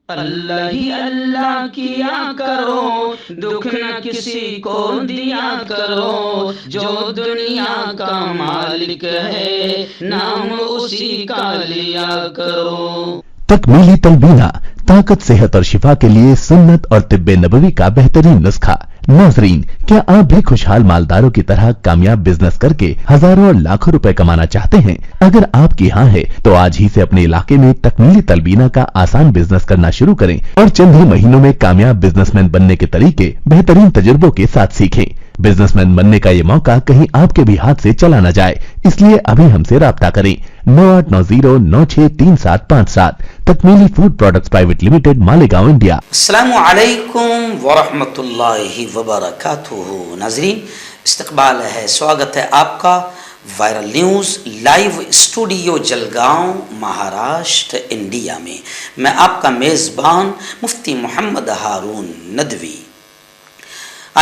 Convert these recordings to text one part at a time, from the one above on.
اللہ ہی اللہ کیا کرو، دکھ نہ کسی کو دیا کرو، جو دنیا کا مالک ہے نام اسی کا لیا کرو۔ تکمیلی تلبینہ طاقت، صحت اور شفا کے لیے سنت اور طب نبوی کا بہترین نسخہ۔ ناظرین، کیا آپ بھی خوشحال مالداروں کی طرح کامیاب بزنس کر کے ہزاروں اور لاکھوں روپے کمانا چاہتے ہیں؟ اگر آپ کی ہاں ہے تو آج ہی سے اپنے علاقے میں تکمیلی تلبینہ کا آسان بزنس کرنا شروع کریں اور چند ہی مہینوں میں کامیاب بزنس مین بننے کے طریقے بہترین تجربوں کے ساتھ سیکھیں۔ بزنس مین بننے کا یہ موقع کہیں آپ کے بھی ہاتھ سے چلا نہ جائے، اس لیے ابھی ہم سے رابطہ کریں۔ 9890963757 تکمیلی food products private limited, Malegaon, India. السلام علیکم ورحمۃ اللہ وبرکاتہ۔ ناظرین، استقبال ہے، سواگت ہے آپ کا viral news live studio Jalgaon, Maharashtra, India میں۔ میں آپ کا میزبان مفتی محمد ہارون ندوی۔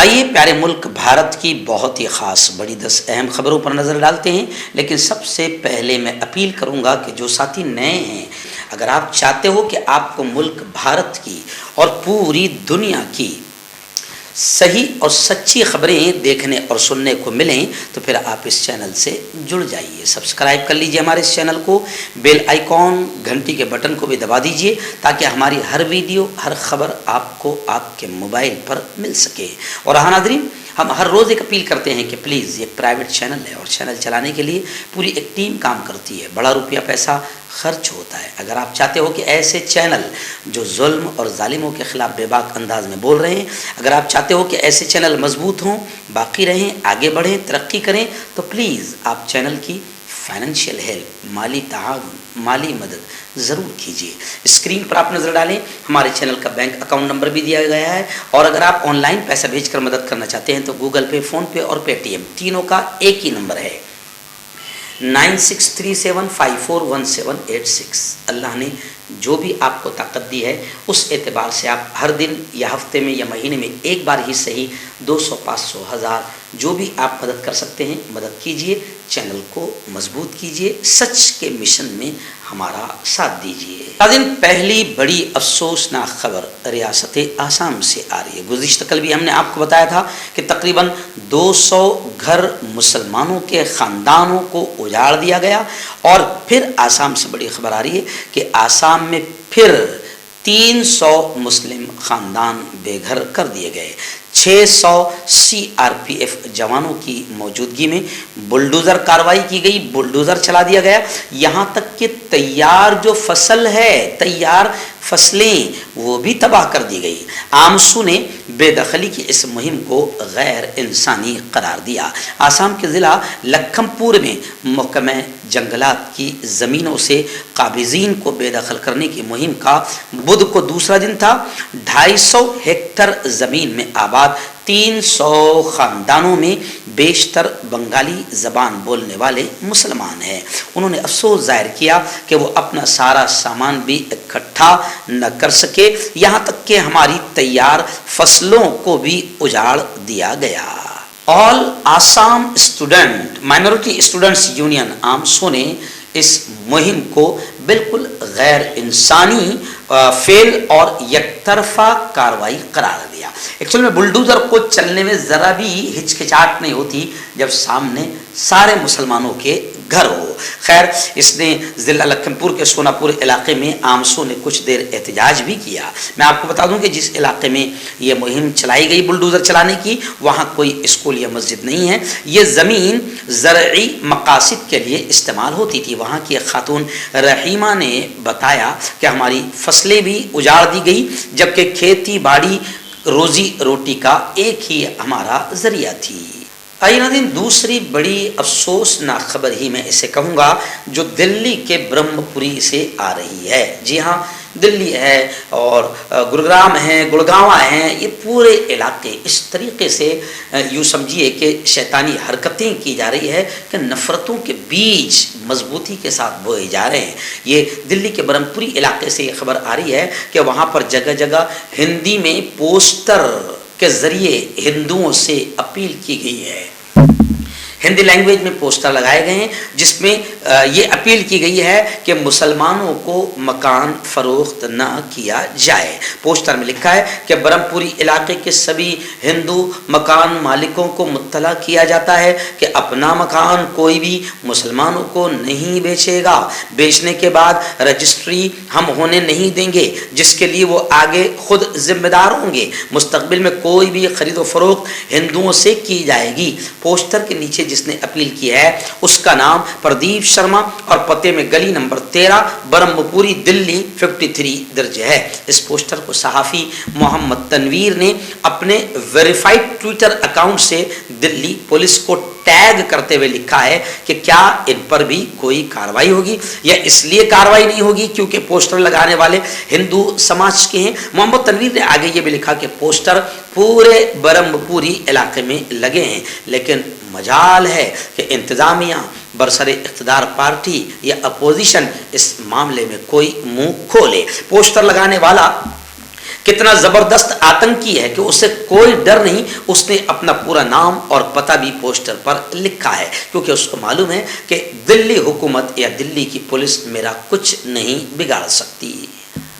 آئیے پیارے ملک بھارت کی بہت ہی خاص بڑی 10 اہم خبروں پر نظر ڈالتے ہیں، لیکن سب سے پہلے میں اپیل کروں گا کہ جو ساتھی نئے ہیں، اگر آپ چاہتے ہو کہ آپ کو ملک بھارت کی اور پوری دنیا کی صحیح اور سچی خبریں دیکھنے اور سننے کو ملیں تو پھر آپ اس چینل سے جڑ جائیے، سبسکرائب کر لیجئے ہمارے اس چینل کو، بیل آئیکن گھنٹی کے بٹن کو بھی دبا دیجئے تاکہ ہماری ہر ویڈیو، ہر خبر آپ کو آپ کے موبائل پر مل سکے۔ اور ہاں ناظرین، ہم ہر روز ایک اپیل کرتے ہیں کہ پلیز یہ پرائیویٹ چینل ہے اور چینل چلانے کے لیے پوری ایک ٹیم کام کرتی ہے، بڑا روپیہ پیسہ خرچ ہوتا ہے۔ اگر آپ چاہتے ہو کہ ایسے چینل جو ظلم اور ظالموں کے خلاف بے باک انداز میں بول رہے ہیں، اگر آپ چاہتے ہو کہ ایسے چینل مضبوط ہوں، باقی رہیں، آگے بڑھیں، ترقی کریں، تو پلیز آپ چینل کی فائنینشیل ہیلپ، مالی تعاون، مالی مدد ضرور کیجیے۔ اسکرین پر آپ نظر ڈالیں، ہمارے چینل کا بینک اکاؤنٹ نمبر بھی دیا گیا ہے، اور اگر آپ آن لائن پیسہ بھیج کر مدد کرنا چاہتے ہیں تو گوگل پے، فون پے اور پے ٹی ایم تینوں کا ایک ہی نمبر ہے، 9637541786۔ اللہ نے جو بھی آپ کو طاقت دی ہے اس اعتبار سے آپ ہر دن یا ہفتے میں یا مہینے میں ایک بار ہی صحیح 200، 500، 1000 جو بھی آپ مدد کر سکتے ہیں مدد کیجیے، چینل کو مضبوط کیجیے، سچ کے مشن میں ہمارا ساتھ دیجیے۔ ناظرین، پہلی بڑی افسوسناک خبر ریاست آسام سے آ رہی ہے۔ گزشتہ کل بھی ہم نے آپ کو بتایا تھا کہ تقریباً 200 گھر مسلمانوں کے خاندانوں کو اجاڑ دیا گیا، اور پھر آسام سے بڑی خبر آ رہی ہے کہ آسام میں پھر 300 مسلم خاندان بے گھر کر دیے گئے۔ 600 CRPF جوانوں کی موجودگی میں بلڈوزر کارروائی کی گئی، بلڈوزر چلا دیا گیا، یہاں تک کہ تیار جو فصل ہے، تیار فصلیں وہ بھی تباہ کر دی گئی۔ آمسو نے بے دخلی کی اس مہم کو غیر انسانی قرار دیا۔ آسام کے ضلع لکھم پور میں محکمہ جنگلات کی زمینوں سے قابضین کو بے دخل کرنے کی مہم کا بدھ کو دوسرا دن تھا۔ 250 ہیکٹر زمین میں آباد 300 خاندانوں میں بیشتر بنگالی زبان بولنے والے مسلمان ہیں۔ انہوں نے افسوس ظاہر کیا کہ وہ اپنا سارا سامان بھی اکٹھا نہ کر سکے، یہاں تک کہ ہماری تیار فصلوں کو بھی اجاڑ دیا گیا۔ All Assam student minority students union AAMSU نے اس مہم کو بالکل غیر انسانی فعل اور یک طرفہ کارروائی قرار دیا۔ ایکچوئل میں بلڈوزر کو چلنے میں ذرا بھی ہچکچاہٹ نہیں ہوتی جب سامنے سارے مسلمانوں کے گھر ہو۔ خیر، اس نے ضلع لکھم پور کے سونا پور علاقے میں آمسو نے کچھ دیر احتجاج بھی کیا۔ میں آپ کو بتا دوں کہ جس علاقے میں یہ مہم چلائی گئی بلڈوزر چلانے کی، وہاں کوئی اسکول یا مسجد نہیں ہے، یہ زمین زرعی مقاصد کے لیے استعمال ہوتی تھی۔ وہاں کی ایک خاتون رحیمہ نے بتایا کہ ہماری فصلیں بھی اجاڑ دی گئی، جبکہ کھیتی باڑی روزی روٹی کا ایک ہی ہمارا ذریعہ تھی۔ آئیے ناظرین، دوسری بڑی افسوسناک خبر ہی میں اسے کہوں گا جو دلی کے برہم پوری سے آ رہی ہے۔ جی ہاں، دلی ہے اور گرگرام ہے، گڑگاواں ہیں، یہ پورے علاقے اس طریقے سے یوں سمجھیے کہ شیطانی حرکتیں کی جا رہی ہے کہ نفرتوں کے بیج مضبوطی کے ساتھ بوئے جا رہے ہیں۔ یہ دلی کے برہم پوری علاقے سے یہ خبر آ رہی ہے کہ وہاں پر جگہ جگہ ہندی میں پوسٹر کے ذریعے ہندوؤں سے اپیل کی گئی ہے۔ हिंदी लैंग्वेज में पोस्टर लगाए गए हैं जिसमें ये अपील की गई है कि मुसलमानों को मकान फरोख्त न किया जाए। पोस्टर में लिखा है कि ब्रह्मपुरी इलाके के सभी हिंदू मकान मालिकों को मुत्तला किया जाता है कि अपना मकान कोई भी मुसलमानों को नहीं बेचेगा। बेचने के बाद रजिस्ट्री हम होने नहीं देंगे, जिसके लिए वो आगे खुद जिम्मेदार होंगे। मुस्तकबिल में कोई भी खरीदो फरोख्त हिंदुओं से की जाएगी। पोस्टर के नीचे जिसने अपील की है उसका नाम प्रदीप शर्मा और पते में गली नंबर 13 ब्रह्मपुरी दिल्ली 53 दर्ज है। इस पोस्टर को सहाफ़ी मोहम्मद तनवीर ने अपने वेरीफाइड ट्विटर अकाउंट से दिल्ली पुलिस को टैग करते हुए लिखा है कि क्या इन पर भी कोई कार्रवाई होगी, या इसलिए कार्रवाई नहीं होगी क्योंकि पोस्टर लगाने वाले हिंदू समाज के हैं। मोहम्मद तनवीर ने आगे ये भी लिखा कि पोस्टर पूरे ब्रह्मपुरी इलाके में लगे हैं, लेकिन मजाल है कि इंतजामिया बरसरे इख्तिदार पार्टी या अपोजिशन इस मामले में कोई मुंह खोले। पोस्टर लगाने वाला कितना जबरदस्त आतंकी है कि उसे कोई डर नहीं, उसने अपना पूरा नाम और पता भी पोस्टर पर लिखा है क्योंकि उसको मालूम है कि दिल्ली हुकूमत या दिल्ली की पुलिस मेरा कुछ नहीं बिगाड़ सकती।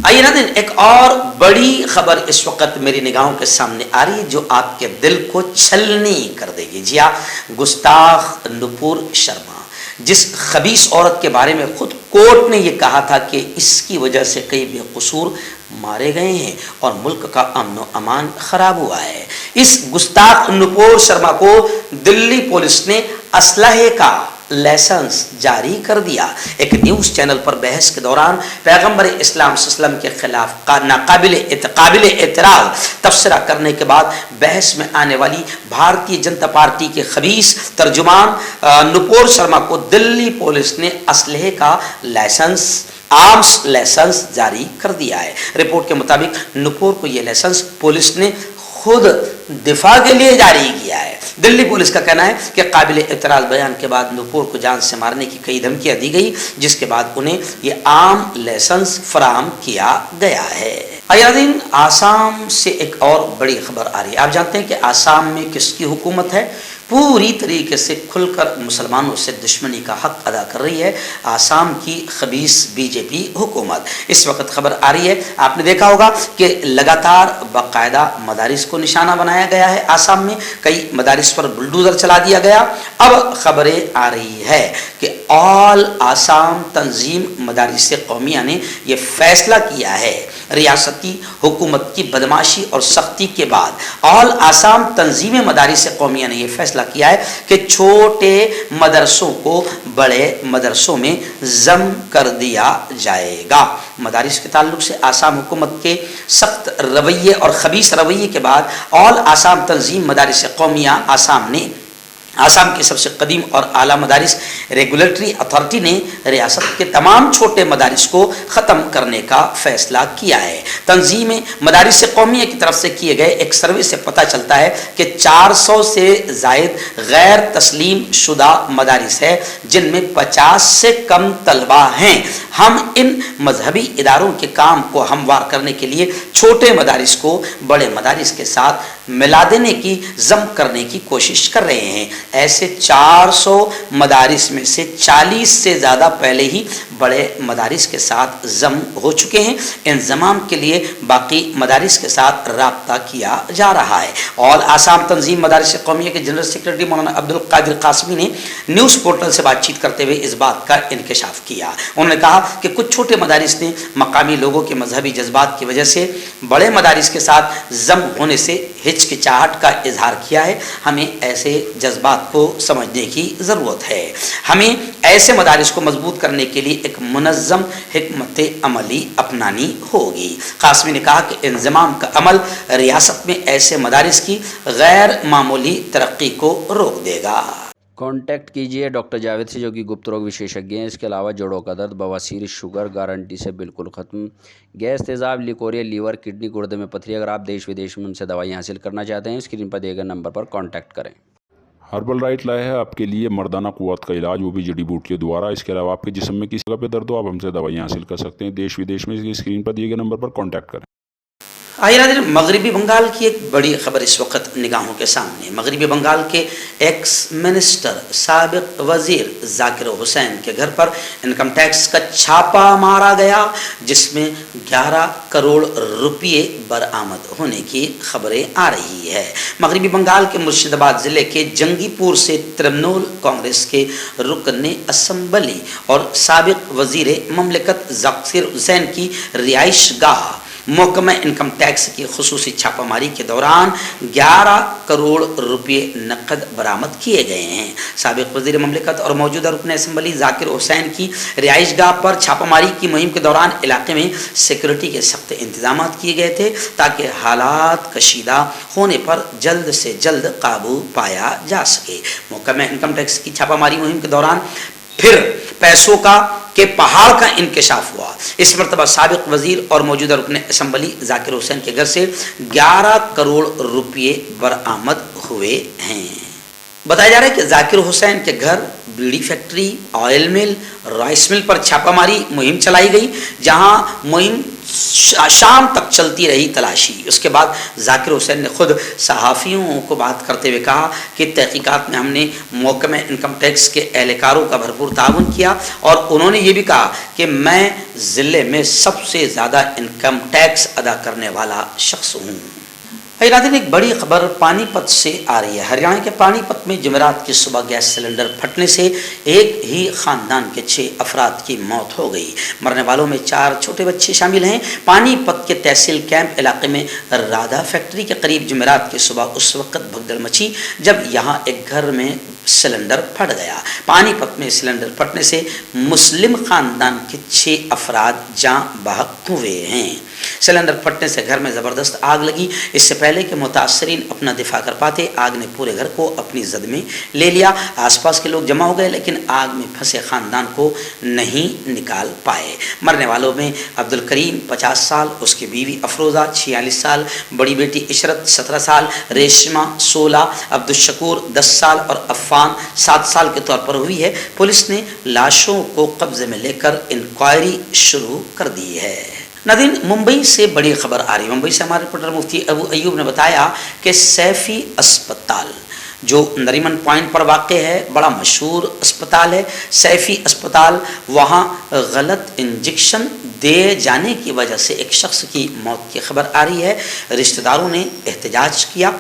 आइए नाज़रीन, एक और बड़ी खबर इस वक्त मेरी निगाहों के सामने आ रही है जो आपके दिल को छलनी कर देगी। जी हाँ, गुस्ताख नुपुर शर्मा, जिस खबीस औरत के बारे में खुद कोर्ट ने यह कहा था कि इसकी वजह से कई बेकसूर मारे गए हैं और मुल्क का अमन व अमान खराब हुआ है। इस गुस्ताख नुपुर शर्मा को दिल्ली पुलिस ने असलहे का लाइसेंस जारी कर दिया। एक न्यूज़ चैनल पर बहस के दौरान पैगंबर इस्लाम सल्लल्लाहु अलैहि वसल्लम के खिलाफ नाकाबिल एतराज़ तबसरा करने के बाद बहस में आने वाली भारतीय जनता पार्टी के खबीस तर्जुमान नुपुर शर्मा को दिल्ली पुलिस ने असलहे का लाइसेंस आर्म्स लाइसेंस जारी कर दिया है। रिपोर्ट के मुताबिक नुपुर को यह लाइसेंस पुलिस ने खुद दिफा के लिए जारी किया है। दिल्ली पुलिस का कहना है कि काबिल एतराज़ बयान के बाद नुपुर को जान से मारने की कई धमकियां दी गई, जिसके बाद उन्हें ये आम लाइसेंस फराहम किया गया है। अयादीन, आसाम से एक और बड़ी खबर आ रही है। आप जानते हैं कि आसाम में किसकी हुकूमत है? पूरी तरीके से खुलकर मुसलमानों से दुश्मनी का हक अदा कर रही है आसाम की खबीस बीजेपी हुकूमत। इस वक्त खबर आ रही है, आपने देखा होगा कि लगातार बाकायदा मदारिस को निशाना बनाया गया है। आसाम में कई मदारिस पर बुलडोजर चला दिया गया। अब खबरें आ रही है कि ऑल आसाम तंजीम मदारिस कौमिया ने यह फैसला किया है, रियासती हुकूमत की बदमाशी और सख्ती के बाद ऑल आसाम तंजीम मदारिस कौमिया ने यह फैसला किया है कि छोटे मदरसों को बड़े मदरसों में जम कर दिया जाएगा। मदारिस के ताल्लुक से आसाम हुकूमत के सख्त रवैये और खबीस रवैये के बाद ऑल आसाम तंजीम मदारिस कौमिया आसाम की सबसे कदीम और आला मदारिस रेगुलेटरी अथॉरिटी ने रियासत के तमाम छोटे मदारिस को ख़त्म करने का फैसला किया है। तंजीम मदारिस कौमिया की तरफ से किए गए एक सर्वे से पता चलता है कि 400 से ज़ायद गैर तस्लीम शुदा मदारिस है जिनमें 50 से कम तलबा हैं। हम इन मजहबी इदारों के काम को हमवार करने के लिए छोटे मदारिस को बड़े मदारिस के साथ मिला देने की जम करने की कोशिश कर रहे हैं। ऐसे 400 मदारिस में से 40 से ज़्यादा पहले ही बड़े मदारिस के साथ जम हो चुके हैं। इंज़माम के लिए बाकी मदारिस के साथ राब्ता किया जा रहा है। और आसाम तंजीम मदारिस कौमिया के जनरल सेक्रेटरी मौलाना अब्दुल कादिर कासमी ने न्यूज़ पोर्टल से बातचीत करते हुए इस बात का इंकशाफ किया। उन्होंने कहा कि कुछ छोटे मदारिस ने मकामी लोगों के मजहबी जज्बात की वजह से बड़े मदारिस के साथ जम होने से हिचकिचाहट का इजहार किया है। हमें ऐसे जज्बात को समझने की ज़रूरत है। हमें ऐसे मदारिस को मजबूत करने के लिए एक मुनज़्ज़म हिकमत अमली अपनानी होगी। कासमी ने कहा कि इंज़माम का अमल रियासत में ऐसे मदारिस की गैर मामूली तरक्की को रोक देगा। कांटेक्ट कीजिए डॉक्टर जावेद से, जो कि गुप्त रोग विशेषज्ञ हैं। इसके अलावा जोड़ों का दर्द, बवासीर, शुगर गारंटी से बिल्कुल ख़त्म, गैस, तेज़ाब, लिकोरिया, लीवर, किडनी, गुर्दे में पथरी। अगर आप देश विदेश में उनसे दवाई हासिल करना चाहते हैं, स्क्रीन पर दिए गए नंबर पर कांटेक्ट करें। हर्बल राइट लाया है आपके लिए मर्दाना कुव्वत का इलाज, वो भी जड़ी बूटियों द्वारा। इसके अलावा आपके जिस्म में किसी जगह पे दर्द हो, आप हमसे दवाई हासिल कर सकते हैं देश विदेश में। स्क्रीन पर दिए गए नंबर पर कांटेक्ट करें। आइए नाज़रीन, मगरबी बंगाल की एक बड़ी खबर इस वक्त निगाहों के सामने। मगरबी बंगाल के एक्स मिनिस्टर साबिक वजीर जाकिर हुसैन के घर पर इनकम टैक्स का छापा मारा गया, जिसमें 11 करोड़ रुपये बरामद होने की खबरें आ रही है। मगरबी बंगाल के मुर्शिदाबाद ज़िले के जंगीपुर से तृणमूल कांग्रेस के रुकन असम्बली और साबिक वजीर ममलिकत जाकिर हुसैन की रिहाइश गाह महकमा इनकम टैक्स की खुसूसी छापामारी के दौरान 11 करोड़ रुपये नकद बरामद किए गए हैं। साबिक वजीर ममलिकत और मौजूदा रुकन असम्बली जाकिर हुसैन की रिहाइश गाह पर छापामारी की मुहिम के दौरान इलाके में सिक्योरिटी के सख्त इंतजाम किए गए थे, ताकि हालात कशीदा होने पर जल्द से जल्द काबू पाया जा सके। महकमा इनकम टैक्स की छापामारी मुहिम के दौरान फिर पैसों के पहाड़ का इंकशाफ हुआ। इस मरतबा साबिक वजीर और मौजूदा रुकन असम्बली जाकिर हुसैन के घर से 11 करोड़ रुपये बरामद हुए हैं। बताया जा रहा है कि जाकिर हुसैन के घर बीड़ी फैक्ट्री, ऑयल मिल, राइस मिल पर छापामारी मुहिम चलाई गई, जहां मुहिम शाम तक चलती रही तलाशी। उसके बाद जाकिर हुसैन ने खुद सहाफ़ियों को बात करते हुए कहा कि तहकीकात में हमने महकमा इनकम टैक्स के एहलकारों का भरपूर ताउन किया, और उन्होंने ये भी कहा कि मैं ज़िले में सबसे ज़्यादा इनकम टैक्स अदा करने वाला शख्स हूँ। नाज़रीन, एक बड़ी खबर पानीपत से आ रही है। हरियाणा के पानीपत में जुमेरात की सुबह गैस सिलेंडर फटने से एक ही खानदान के 6 अफराद की मौत हो गई। मरने वालों में 4 छोटे बच्चे शामिल हैं। पानीपत के तहसील कैंप इलाके में राधा फैक्ट्री के करीब जुमेरात की सुबह उस वक्त भगदड़ मची जब यहाँ एक घर में सिलेंडर फट गया। पानीपत में सिलेंडर फटने से मुस्लिम खानदान के 6 अफराद जाँ बहक हुए हैं। सिलेंडर फटने से घर में ज़बरदस्त आग लगी। इससे पहले कि मुतासरीन अपना दिफा कर पाते, आग ने पूरे घर को अपनी जद में ले लिया। आसपास के लोग जमा हो गए, लेकिन आग में फंसे खानदान को नहीं निकाल पाए। मरने वालों में अब्दुल करीम 50 साल, उसकी बीवी अफरोज़ा 46 साल, बड़ी बेटी इशरत 17 साल, रेशमा 16, अब्दुल शकूर 10 साल और अफ़ान 7 साल के तौर पर हुई है। पुलिस ने लाशों को कब्जे में लेकर इंक्वायरी शुरू कर दी है। नाज़रीन, मुंबई से बड़ी खबर आ रही है। मुंबई से हमारे रिपोर्टर मुफ्ती अबू अयूब ने बताया कि सैफी अस्पताल जो नरीमन पॉइंट पर वाक़ है, बड़ा मशहूर अस्पताल है। सैफी अस्पताल, वहाँ गलत इंजेक्शन दे जाने की वजह से एक शख्स की मौत की खबर आ रही है। रिश्तेदारों ने एहतजाज किया।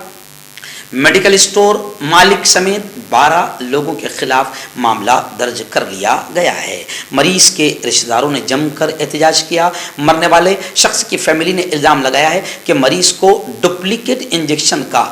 मेडिकल स्टोर मालिक समेत 12 लोगों के खिलाफ मामला दर्ज कर लिया गया है। मरीज के रिश्तेदारों ने जमकर एहतजाज किया। मरने वाले शख्स की फैमिली ने इल्ज़ाम लगाया है कि मरीज को डुप्लीकेट इंजेक्शन का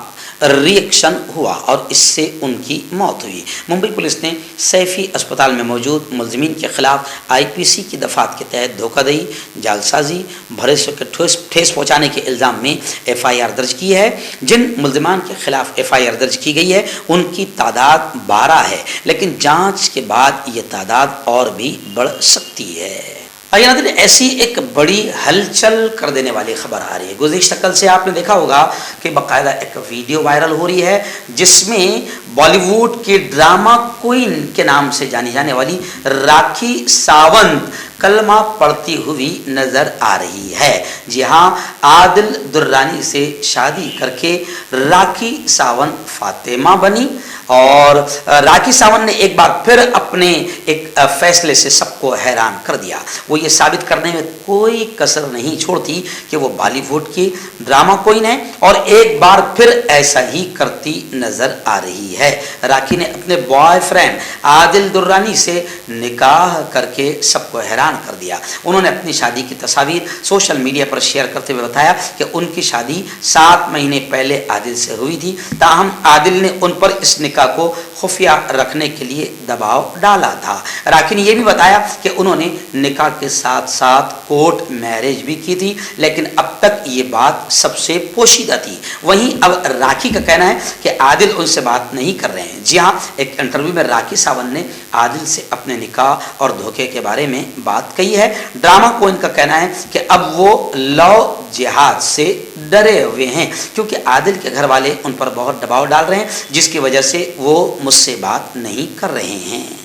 रिएक्शन हुआ और इससे उनकी मौत हुई। मुंबई पुलिस ने सैफी अस्पताल में मौजूद मुलजिमीन के खिलाफ IPC की दफ़ात के तहत धोखाधड़ी, जालसाजी, भरोसे के ठेस पहुँचाने के इल्ज़ाम में FIR दर्ज की है। जिन मुलजिमान के खिलाफ FIR दर्ज की गई है उनकी तादाद 12 है, लेकिन जाँच के बाद ये तादाद और भी बढ़ सकती है। ऐसी एक बड़ी हलचल कर देने वाली खबर आ रही है। गुज़िश्ता कल से आपने देखा होगा कि बाकायदा एक वीडियो वायरल हो रही है, जिसमें बॉलीवुड की ड्रामा क्वीन के नाम से जानी जाने वाली राखी सावंत कलमा पढ़ती हुई नज़र आ रही है। जी हाँ, आदिल दुर्रानी से शादी करके राखी सावंत फातिमा बनी, और राखी सावंत ने एक बार फिर अपने एक फैसले से सबको हैरान कर दिया। वो ये साबित करने में कोई कसर नहीं छोड़ती कि वो बॉलीवुड की ड्रामा क्वीन है, और एक बार फिर ऐसा ही करती नज़र आ रही है। राखी ने अपने बॉयफ्रेंड आदिल दुर्रानी से निकाह करके सबको हैरान कर दिया। उन्होंने अपनी शादी की तस्वीर सोशल मीडिया पर शेयर करते हुए बताया कि उनकी शादी 7 महीने पहले आदिल से हुई थी, ताहम आदिल ने उन पर इस निकाह को खुफिया रखने के लिए दबाव डाला था। राखी ने यह भी बताया कि उन्होंने निकाह के साथ साथ कोर्ट मैरिज भी की थी, लेकिन अब तक ये बात सबसे पोशीदा थी। वहीं अब राखी का कहना है कि आदिल उनसे बात नहीं कर रहे हैं। जी हाँ, एक इंटरव्यू में राखी सावंत ने आदिल से अपने निकाह और धोखे के बारे में बात कही है। ड्रामा क्वीन का कहना है कि अब वो लव जिहाद से डरे हुए हैं, क्योंकि आदिल के घर वाले उन पर बहुत दबाव डाल रहे हैं, जिसकी वजह से वो मुझसे बात नहीं कर रहे हैं।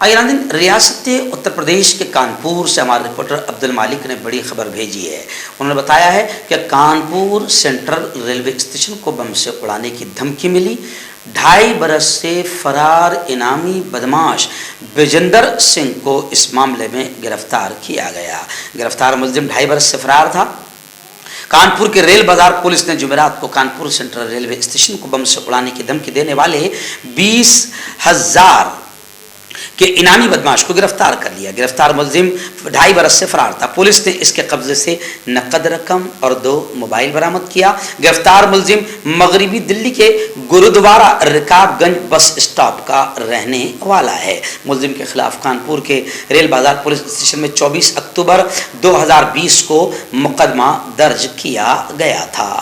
आइए नाज़रीन, रियासत उत्तर प्रदेश के कानपुर से हमारे रिपोर्टर अब्दुल मालिक ने बड़ी खबर भेजी है। उन्होंने बताया है कि कानपुर सेंट्रल रेलवे स्टेशन को बम से उड़ाने की धमकी मिली। 2.5 बरस से फरार इनामी बदमाश विजेंदर सिंह को इस मामले में गिरफ्तार किया गया। गिरफ्तार मुलजिम 2.5 बरस से फरार था। कानपुर के रेल बाजार पुलिस ने जुमेरात को कानपुर सेंट्रल रेलवे स्टेशन को बम से उड़ाने की धमकी देने वाले 20,000 के इनामी बदमाश को गिरफ्तार कर लिया। गिरफ्तार मुलजिम 2.5 बरस से फरार था। पुलिस ने इसके कब्जे से नकद रकम और 2 मोबाइल बरामद किया। गिरफ्तार मुलजिम मगरिबी दिल्ली के गुरुद्वारा रकाबगंज बस स्टॉप का रहने वाला है। मुलजिम के खिलाफ कानपुर के रेल बाजार पुलिस स्टेशन में 24 अक्टूबर 2020 को मुकदमा दर्ज किया गया था।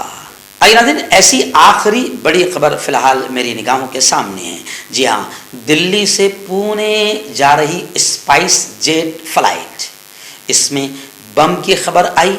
आइए नाज़रीन, ऐसी आखिरी बड़ी खबर फिलहाल मेरी निगाहों के सामने है। जी हाँ, दिल्ली से पुणे जा रही स्पाइस जेट फ्लाइट, इसमें बम की खबर आई,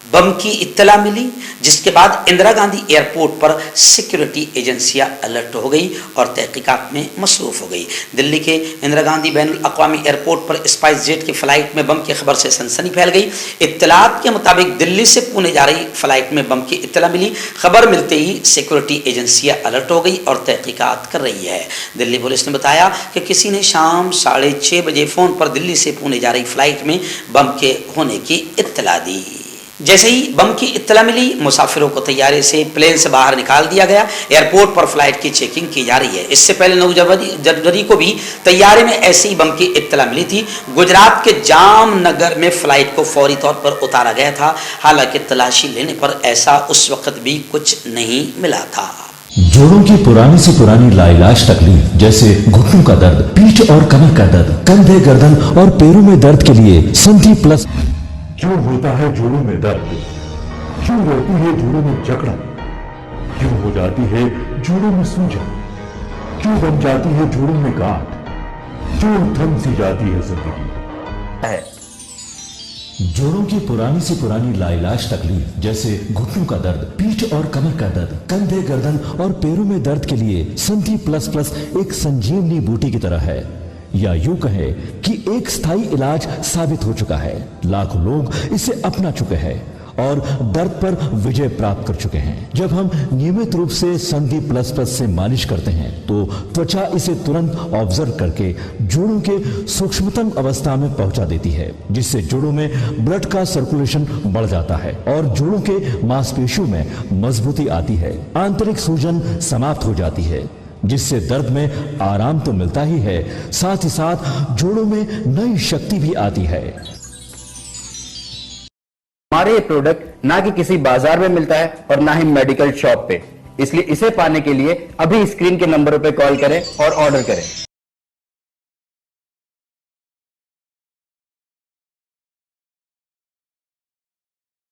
बम की इत्तला मिली, जिसके बाद इंदिरा गांधी एयरपोर्ट पर सिक्योरिटी एजेंसियां अलर्ट हो गई और तहकीकात में मसरूफ़ हो गई। दिल्ली के इंदिरा गांधी बैनुल अक़वामी एयरपोर्ट पर स्पाइस जेट की फ़्लाइट में बम की खबर से सनसनी फैल गई। इत्तलात के मुताबिक दिल्ली से पुणे जा रही फ़्लाइट में बम की इत्तला मिली। खबर मिलते ही सिक्योरिटी एजेंसियां अलर्ट हो गई और तहकीकात कर रही है। दिल्ली पुलिस ने बताया कि किसी ने शाम 6:30 बजे फ़ोन पर दिल्ली से पुणे जा रही फ़्लाइट में बम के होने की इत्तला दी। जैसे ही बम की इत्तला मिली, मुसाफिरों को तैयारे से प्लेन से बाहर निकाल दिया गया। एयरपोर्ट पर फ्लाइट की चेकिंग की जा रही है। इससे पहले 9 जनवरी को भी तैयारे में ऐसे ही बम की इत्तला मिली थी। गुजरात के जामनगर में फ्लाइट को फौरी तौर पर उतारा गया था। हालांकि तलाशी लेने पर ऐसा उस वक्त भी कुछ नहीं मिला था। जोड़ों की पुरानी से पुरानी लाइलाज तकलीफ जैसे घुटनों का दर्द, पीठ और कमर का दर्द, कंधे, गर्दन और पैरों में दर्द के लिए संधि प्लस। क्यों होता है जोड़ों में दर्द? क्यों रहती है जोड़ों में जकड़न? क्यों हो जाती है जोड़ों में सूजन? क्यों बन जाती है जोड़ों में गांठ? क्यों थम सी जाती है जिंदगी? जोड़ों की पुरानी से पुरानी लाइलाज तकलीफ जैसे घुटनों का दर्द, पीठ और कमर का दर्द, कंधे, गर्दन और पैरों में दर्द के लिए संधि प्लस प्लस एक संजीवनी बूटी की तरह है, या यूं कहे कि एक स्थायी इलाज साबित हो चुका है। लाखों लोग इसे अपना चुके हैं और दर्द पर विजय प्राप्त कर चुके हैं। जब हम नियमित रूप से संधि प्लस प्लस से मालिश करते हैं तो त्वचा इसे तुरंत ऑब्जर्व करके जोड़ों के सूक्ष्मतम अवस्था में पहुंचा देती है, जिससे जोड़ों में ब्लड का सर्कुलेशन बढ़ जाता है और जोड़ों के मांसपेशियों में मजबूती आती है। आंतरिक सूजन समाप्त हो जाती है, जिससे दर्द में आराम तो मिलता ही है, साथ ही साथ जोड़ों में नई शक्ति भी आती है। हमारे ये प्रोडक्ट ना कि किसी बाजार में मिलता है और ना ही मेडिकल शॉप पे, इसलिए इसे पाने के लिए अभी स्क्रीन के नंबरों पे कॉल करें और ऑर्डर करें।